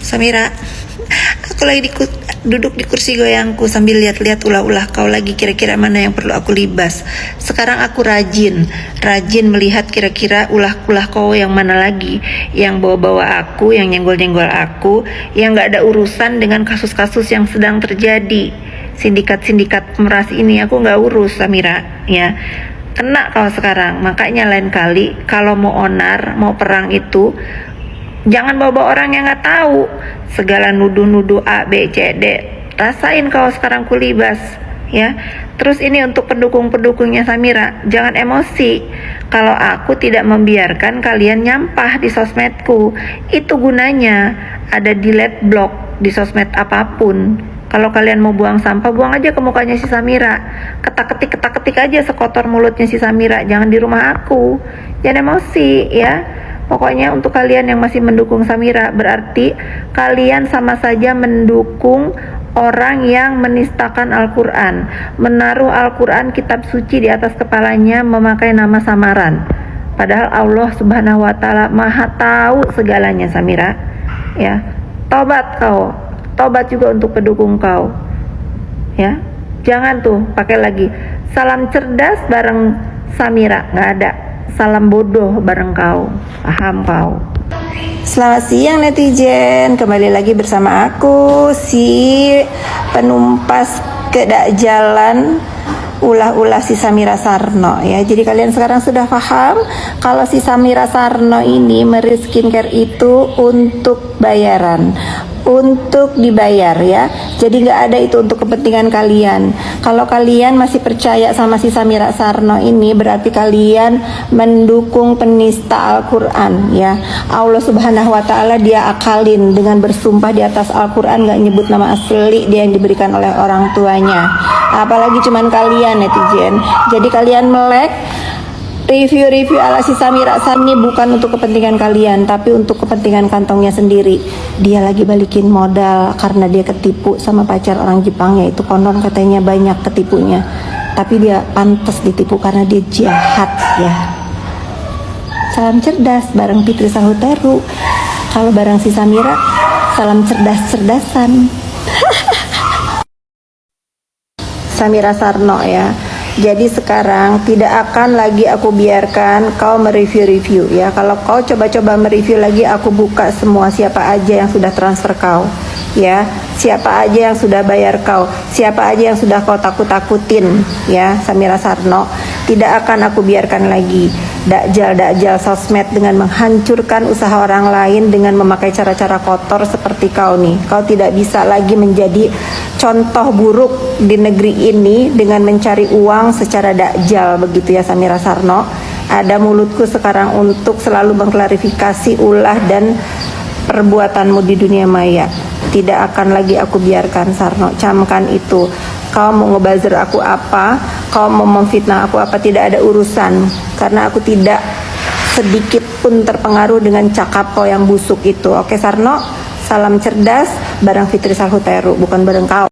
Samira, aku lagi duduk di kursi goyangku sambil lihat-lihat ulah-ulah kau lagi, kira-kira mana yang perlu aku libas. Sekarang aku rajin melihat kira-kira ulah-ulah kau yang mana lagi, yang bawa-bawa aku, yang nyenggol-nyenggol aku, yang gak ada urusan dengan kasus-kasus yang sedang terjadi. Sindikat-sindikat pemeras ini aku gak urus, Samira, ya. Kena kau sekarang. Makanya lain kali kalau mau onar, mau perang itu, jangan bawa orang yang nggak tahu, segala nuduh-nuduh A, B, C, D. Rasain kau sekarang kulibas, ya. Terus ini untuk pendukung-pendukungnya Samira, jangan emosi. Kalau aku tidak membiarkan kalian nyampah di sosmedku, itu gunanya ada delete block di sosmed apapun. Kalau kalian mau buang sampah, buang aja ke mukanya si Samira. Ketak-ketik aja sekotor mulutnya si Samira. Jangan di rumah aku. Jangan emosi, ya. Pokoknya untuk kalian yang masih mendukung Samira, berarti kalian sama saja mendukung orang yang menistakan Al-Quran, menaruh Al-Quran kitab suci di atas kepalanya, memakai nama samaran. Padahal Allah Subhanahu wa Ta'ala Maha tahu segalanya, Samira. Ya, tobat kau, tobat juga untuk pendukung kau. Ya, jangan tuh pakai lagi salam cerdas bareng Samira, nggak ada. Salam bodoh bareng kau, paham kau? Selamat siang netizen, kembali lagi bersama aku si penumpas kedakjalan ulah-ulah si Samira Sarno, ya. Jadi kalian sekarang sudah paham kalau si Samira Sarno ini Merit Skincare itu untuk bayaran, untuk dibayar, ya. Jadi nggak ada itu untuk kepentingan kalian. Kalau kalian masih percaya sama si Samira Sarno ini, berarti kalian mendukung penista Al-Quran, ya. Allah Subhanahu wa Ta'ala dia akalin dengan bersumpah di atas Al-Quran, nggak nyebut nama asli dia yang diberikan oleh orang tuanya. Apalagi cuman kalian netizen. Jadi kalian melek review-review ala si Samira Sarno bukan untuk kepentingan kalian, tapi untuk kepentingan kantongnya sendiri. Dia lagi balikin modal karena dia ketipu sama pacar orang Jepangnya itu, konon katanya banyak ketipunya. Tapi dia pantas ditipu karena dia jahat, ya. Salam cerdas bareng Fitri Sahuteru. Kalau bareng si Samira, salam cerdas-cerdasan. Samira Sarno, ya. Jadi sekarang tidak akan lagi aku biarkan kau mereview-review, ya. Kalau kau coba-coba mereview lagi, aku buka semua siapa aja yang sudah transfer kau, ya. Siapa aja yang sudah bayar kau, siapa aja yang sudah kau takut-takutin, ya, Samira Sarno. Tidak akan aku biarkan lagi dakjal sosmed dengan menghancurkan usaha orang lain dengan memakai cara-cara kotor seperti kau nih. Kau tidak bisa lagi menjadi contoh buruk di negeri ini dengan mencari uang secara dakjal, begitu ya Samira Sarno. Ada mulutku sekarang untuk selalu mengklarifikasi ulah dan perbuatanmu di dunia maya. Tidak akan lagi aku biarkan, Sarno. Camkan itu. Kau mau ngebuzzer aku apa, kau mau memfitnah aku apa, tidak ada urusan. Karena aku tidak sedikit pun terpengaruh dengan cakap kau yang busuk itu. Oke Sarno, salam cerdas bareng Fitri Sahuteru, bukan bareng kau.